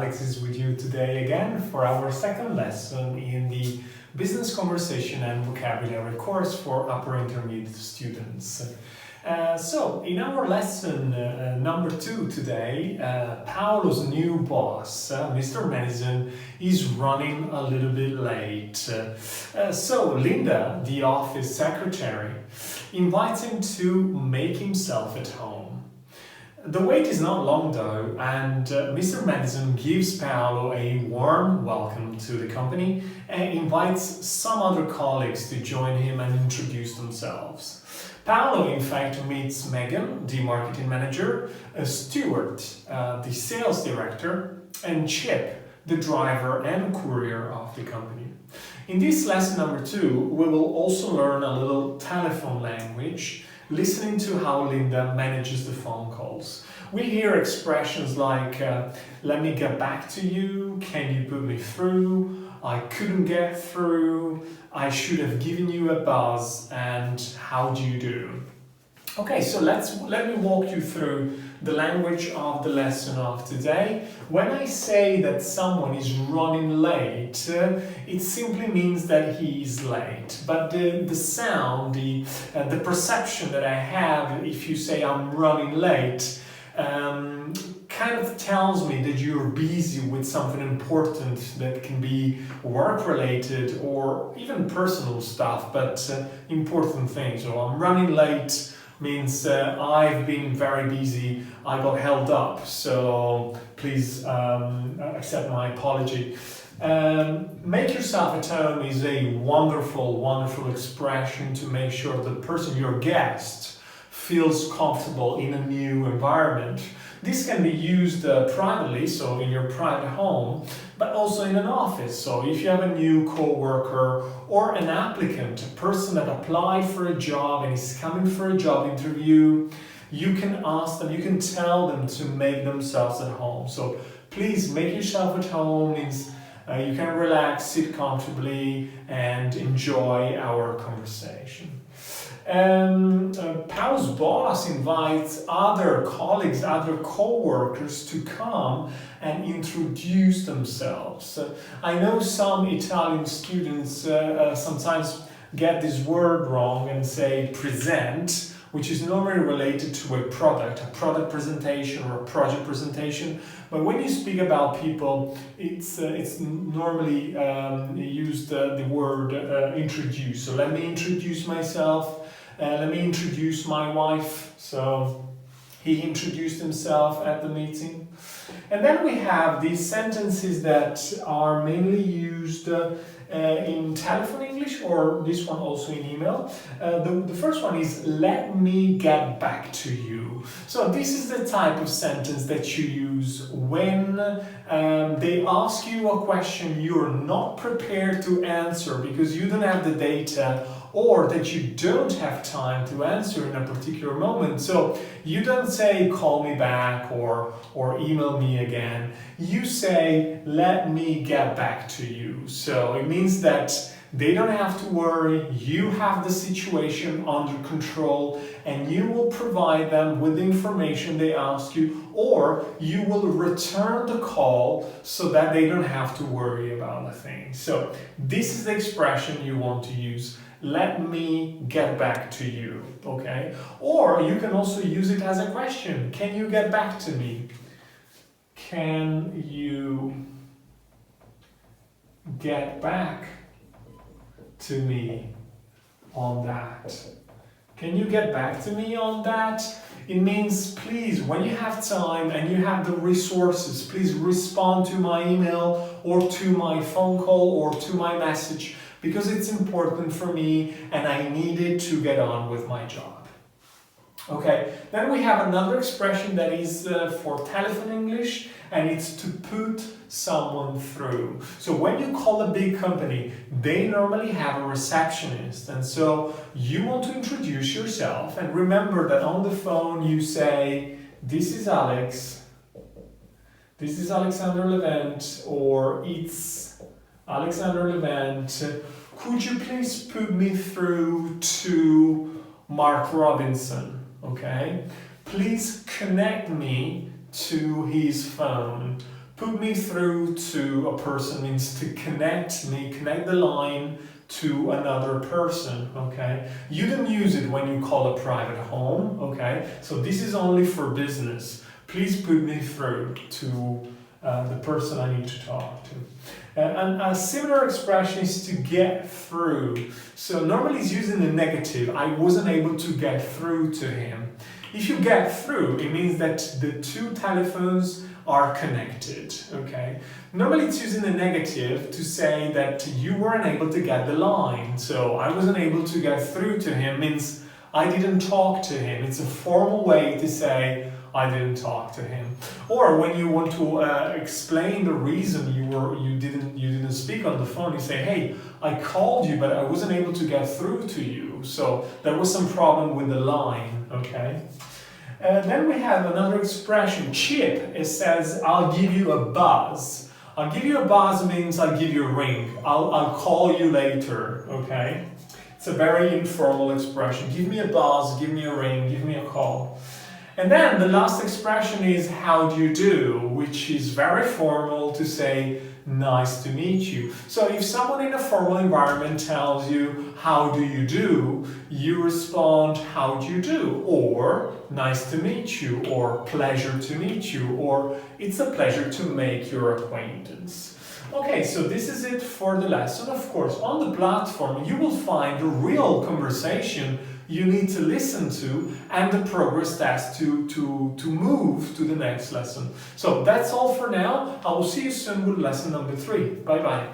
Alex is with you today again for our second lesson in the Business Conversation and Vocabulary course for upper intermediate students. So, in our lesson number 2 today, Paolo's new boss, Mr. Madison, is running a little bit late. So, Linda, the office secretary, invites him to make himself at home. The wait is not long though, and Mr. Madison gives Paolo a warm welcome to the company and invites some other colleagues to join him and introduce themselves. Paolo, in fact, meets Megan, the marketing manager, Stuart, the sales director, and Chip, the driver and courier of the company. In this lesson number 2, we will also learn a little telephone language, listening to how Linda manages the phone calls. We hear expressions like, let me get back to you, can you put me through, I couldn't get through, I should have given you a buzz, and how do you do? Okay, so let me walk you through the language of the lesson of today. When I say that someone is running late, it simply means that he is late. But the sound, the perception that I have if you say I'm running late, kind of tells me that you're busy with something important that can be work-related or even personal stuff, but important things. So I'm running late means I've been very busy, I got held up, so please accept my apology. Make yourself at home is a wonderful expression to make sure the person, your guest, feels comfortable in a new environment. This can be used privately, so in your private home, but also in an office. So if you have a new co-worker or an applicant, a person that applied for a job and is coming for a job interview, you can ask them, you can tell them to make themselves at home. So please make yourself at home means you can relax, sit comfortably, and enjoy our conversation. Paolo's boss invites other colleagues, other co-workers to come and introduce themselves. I know some Italian students sometimes get this word wrong and say present, which is normally related to a product presentation or a project presentation. But when you speak about people, it's normally used the word introduce. So let me introduce myself. Let me introduce my wife. So he introduced himself at the meeting. And then we have these sentences that are mainly used in telephone English, or this one also in email. The first one is, let me get back to you. So this is the type of sentence that you use when they ask you a question you're not prepared to answer because you don't have the data, or that you don't have time to answer in a particular moment. So you don't say, call me back or email me again. You say, let me get back to you. So it means that they don't have to worry, you have the situation under control, and you will provide them with the information they ask you, or you will return the call so that they don't have to worry about a thing. So this is the expression you want to use. Let me get back to you, okay? Or you can also use it as a question. Can you get back to me? Can you get back to me on that? Can you get back to me on that? It means, please, when you have time and you have the resources, please respond to my email or to my phone call or to my message, because it's important for me and I need it to get on with my job. Okay, then we have another expression that is for telephone English, and it's to put someone through. So when you call a big company, they normally have a receptionist, and so you want to introduce yourself, and remember that on the phone you say, this is Alex, this is Alexander Levent, or it's Alexander Levent. Could you please put me through to Mark Robinson? Okay, please connect me to his phone. Put me through to a person means to connect the line to another person, okay? You don't use it when you call a private home, okay? So this is only for business. Please put me through to the person I need to talk to. And a similar expression is to get through. So normally it's using the negative. I wasn't able to get through to him. If you get through, it means that the two telephones are connected, okay? Normally it's using the negative to say that you weren't able to get the line. So I wasn't able to get through to him means I didn't talk to him. It's a formal way to say I didn't talk to him. Or when you want to explain the reason you didn't speak on the phone, you say, hey, I called you but I wasn't able to get through to you. So there was some problem with the line, okay? Then we have another expression, chip. It says, I'll give you a buzz. I'll give you a buzz means I'll give you a ring. I'll call you later, okay? It's a very informal expression. Give me a buzz, give me a ring, give me a call. And then the last expression is how do you do, which is very formal to say nice to meet you. So if someone in a formal environment tells you how do you do, you respond how do you do, or nice to meet you, or pleasure to meet you, or it's a pleasure to make your acquaintance. Okay, so this is it for the lesson. Of course, on the platform you will find a real conversation you need to listen to and the progress test to move to the next lesson. So that's all for now. I will see you soon with lesson number 3. Bye bye.